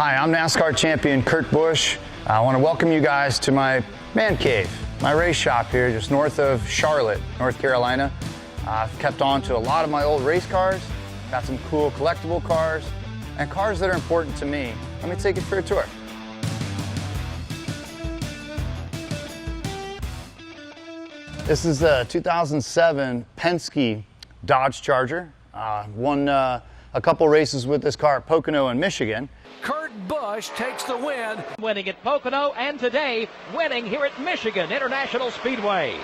Hi, I'm NASCAR champion Kurt Busch. I want to welcome you guys to my man cave, my race shop here just north of Charlotte, North Carolina. I've kept on to a lot of my old race cars, got some cool collectible cars, and cars that are important to me. Let me take you for a tour. This is a 2007 Penske Dodge Charger. Won a couple races with this car at Pocono in Michigan. Kurt Busch takes the win. Winning at Pocono and today winning here at Michigan International Speedway.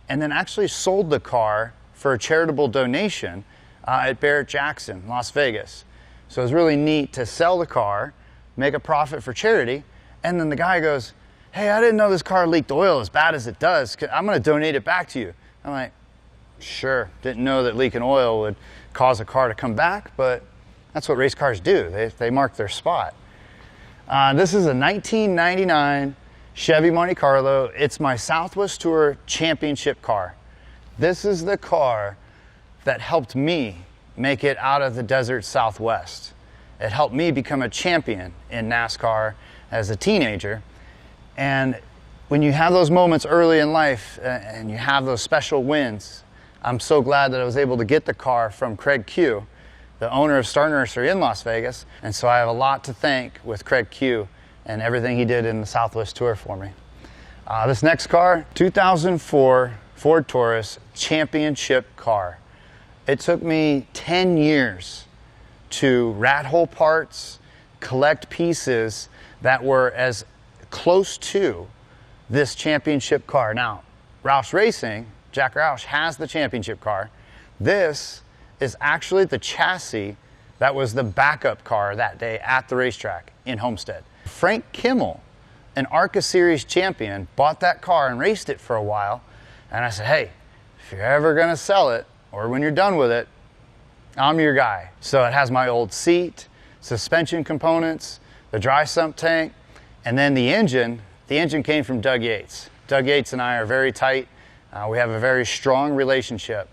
And then actually sold the car for a charitable donation at Barrett-Jackson, Las Vegas. So it was really neat to sell the car, make a profit for charity, and then the guy goes, "Hey, I didn't know this car leaked oil as bad as it does. I'm going to donate it back to you." I'm like, sure, didn't know that leaking oil would cause a car to come back, but that's what race cars do. They mark their spot. This is a 1999 Chevy Monte Carlo. It's my Southwest Tour championship car. This is the car that helped me make it out of the desert Southwest. It helped me become a champion in NASCAR as a teenager. And when you have those moments early in life and you have those special wins, I'm so glad that I was able to get the car from Craig Q, the owner of Star Nursery in Las Vegas. And so I have a lot to thank with Craig Q and everything he did in the Southwest Tour for me. This next car, 2004 Ford Taurus championship car. It took me 10 years to rat hole parts, collect pieces that were as close to this championship car. Now, Roush Racing, Jack Roush, has the championship car. This is actually the chassis that was the backup car that day at the racetrack in Homestead. Frank Kimmel, an ARCA Series champion, bought that car and raced it for a while. And I said, hey, if you're ever gonna sell it, or when you're done with it, I'm your guy. So it has my old seat, suspension components, the dry sump tank, and then the engine came from Doug Yates. Doug Yates and I are very tight. We have a very strong relationship.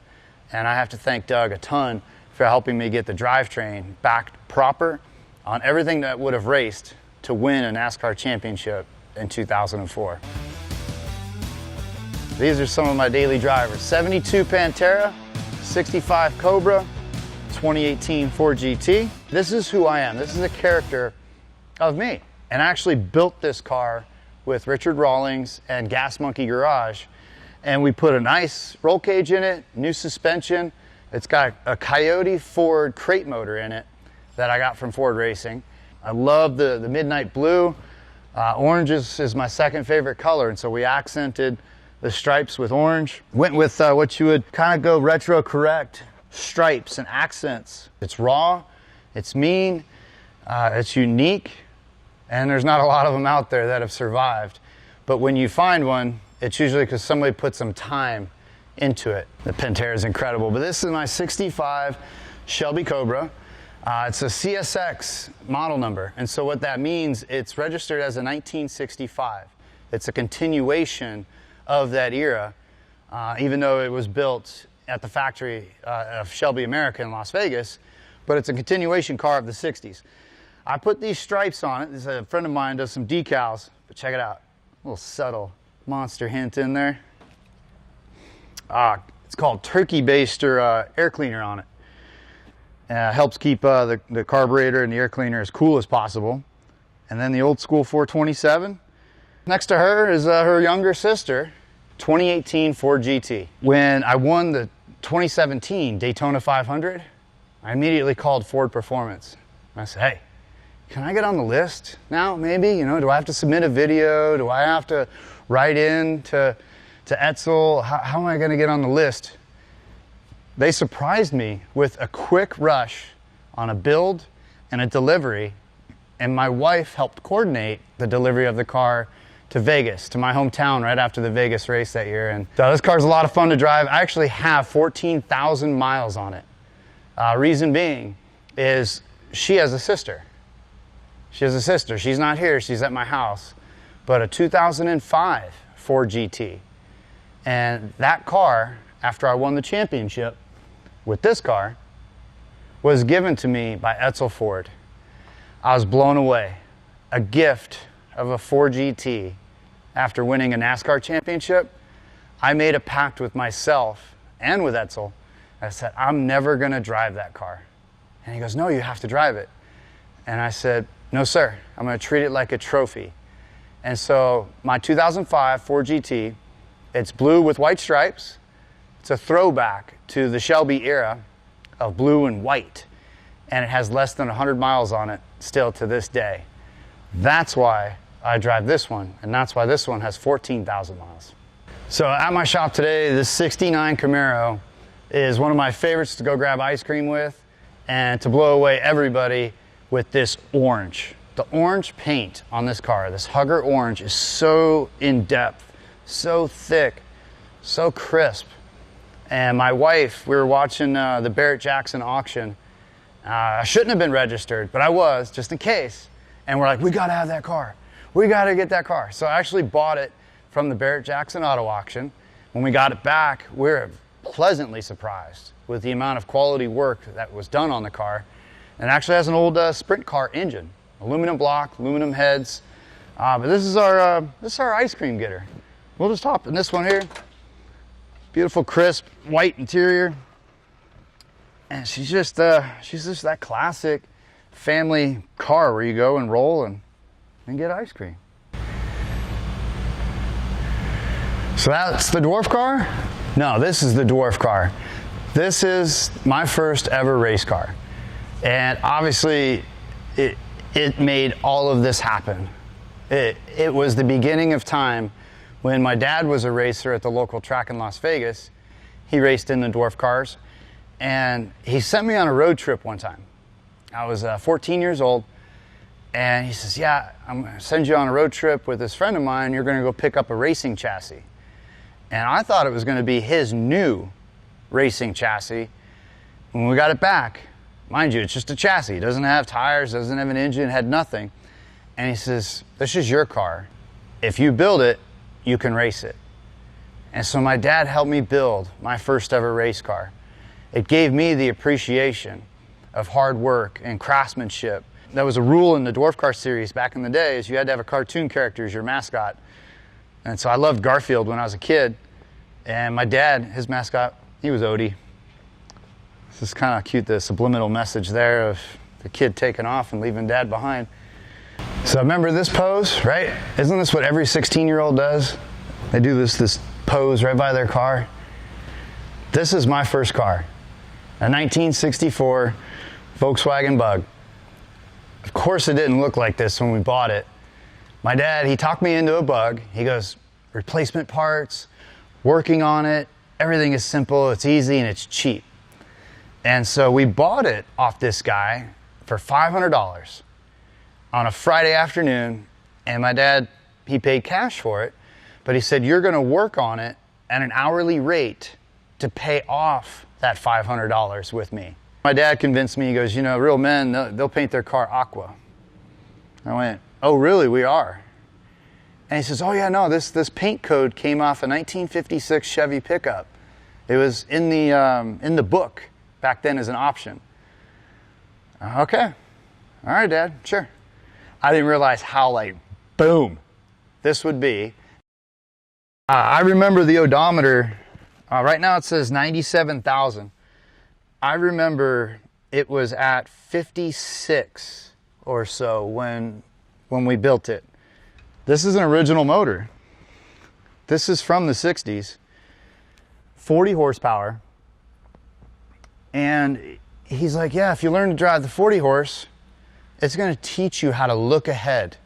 And I have to thank Doug a ton for helping me get the drivetrain back proper on everything that would have raced to win a NASCAR championship in 2004. These are some of my daily drivers. 72 Pantera, 65 Cobra, 2018 Ford GT. This is who I am. This is a character of me. And I actually built this car with Richard Rawlings and Gas Monkey Garage. And we put a nice roll cage in it, new suspension. It's got a Coyote Ford crate motor in it that I got from Ford Racing. I love the midnight blue. Orange is my second favorite color, and so we accented the stripes with orange. Went with what you would kind of go retro correct stripes and accents. It's raw, it's mean, it's unique, and there's not a lot of them out there that have survived. But when you find one, it's usually because somebody put some time into it. The Pantera is incredible, but this is my 65 Shelby Cobra. It's a CSX model number, and so what that means, it's registered as a 1965. It's a continuation of that era, even though it was built at the factory of Shelby America in Las Vegas, but it's a continuation car of the 60s. I put these stripes on it. This is a friend of mine does some decals, but check it out. A little subtle Monster hint in there. It's called Turkey Baster air cleaner on it. Helps keep the carburetor and the air cleaner as cool as possible. And then the old school 427. Next to her is her younger sister, 2018 Ford GT. When I won the 2017 Daytona 500, I immediately called Ford Performance. I said, hey, can I get on the list now, maybe? You know, do I have to submit a video? Do I have to write in to Etzel? How am I going to get on the list? They surprised me with a quick rush on a build and a delivery, and my wife helped coordinate the delivery of the car to Vegas, to my hometown right after the Vegas race that year. And so this car's a lot of fun to drive. I actually have 14,000 miles on it. Reason being is she has a sister. She has a sister. She's not here. She's at my house. But a 2005 Ford GT. And that car, after I won the championship with this car, was given to me by Etzel Ford. I was blown away. a gift of a 4GT after winning a NASCAR championship, I made a pact with myself and with Edsel. I said, I'm never gonna drive that car. And he goes, no, you have to drive it. And I said, no, sir, I'm gonna treat it like a trophy. And so my 2005 4GT, it's blue with white stripes. It's a throwback to the Shelby era of blue and white. And it has less than 100 miles on it still to this day. That's why I drive this one, and that's why this one has 14,000 miles. So at my shop today, this 69 Camaro is one of my favorites to go grab ice cream with and to blow away everybody with this orange. The orange paint on this car, this Hugger orange, is so in-depth, so thick, so crisp. And my wife, we were watching the Barrett-Jackson auction. I shouldn't have been registered, but I was, just in case. And we're like, we gotta have that car. We gotta get that car. So I actually bought it from the Barrett-Jackson auto auction. When we got it back, we were pleasantly surprised with the amount of quality work that was done on the car. And it actually has an old sprint car engine, aluminum block, aluminum heads. But this is our ice cream getter. We'll just hop in this one here. Beautiful, crisp, white interior. And she's just that classic family car where you go and roll and get ice cream. So that's the dwarf car? No, this is the dwarf car. This is my first ever race car. And obviously it made all of this happen. It was the beginning of time when my dad was a racer at the local track in Las Vegas. He raced in the dwarf cars, and he sent me on a road trip one time. I was 14 years old, and he says, yeah, I'm gonna send you on a road trip with this friend of mine. You're gonna go pick up a racing chassis. And I thought it was gonna be his new racing chassis. When we got it back, mind you, it's just a chassis. It doesn't have tires, doesn't have an engine, had nothing. And he says, this is your car. If you build it, you can race it. And so my dad helped me build my first ever race car. It gave me the appreciation of hard work and craftsmanship. That was a rule in the dwarf car series back in the day, is you had to have a cartoon character as your mascot. And so I loved Garfield when I was a kid. And my dad, his mascot, he was Odie. This is kind of cute, the subliminal message there of the kid taking off and leaving dad behind. So remember this pose, right? Isn't this what every 16-year-old does? They do this pose right by their car. This is my first car, a 1964 Volkswagen Bug. Of course it didn't look like this when we bought it. My dad, he talked me into a Bug. He goes, replacement parts, working on it, everything is simple, it's easy, and it's cheap. And so we bought it off this guy for $500 on a Friday afternoon, and my dad, he paid cash for it, but he said, you're gonna work on it at an hourly rate to pay off that $500 with me. My dad convinced me, he goes, you know, real men, they'll paint their car aqua. I went, oh really, we are? And he says, oh yeah, no, this paint code came off a 1956 Chevy pickup. It was in the book back then as an option. Okay, all right, Dad, sure. I didn't realize how, like, boom, this would be. I remember the odometer. Right now it says 97,000. I remember it was at 56 or so when we built it. This is an original motor. This is from the 60s. 40 horsepower. And he's like, yeah, if you learn to drive the 40 horse, it's going to teach you how to look ahead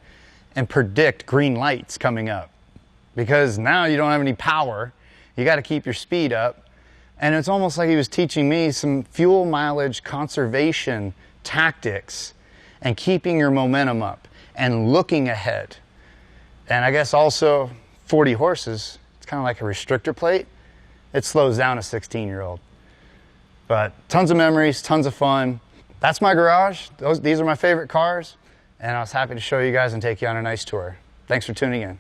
and predict green lights coming up. Because now you don't have any power. You got to keep your speed up. And it's almost like he was teaching me some fuel mileage conservation tactics and keeping your momentum up and looking ahead. And I guess also 40 horses, it's kind of like a restrictor plate. It slows down a 16-year-old. But tons of memories, tons of fun. That's my garage. These are my favorite cars. And I was happy to show you guys and take you on a nice tour. Thanks for tuning in.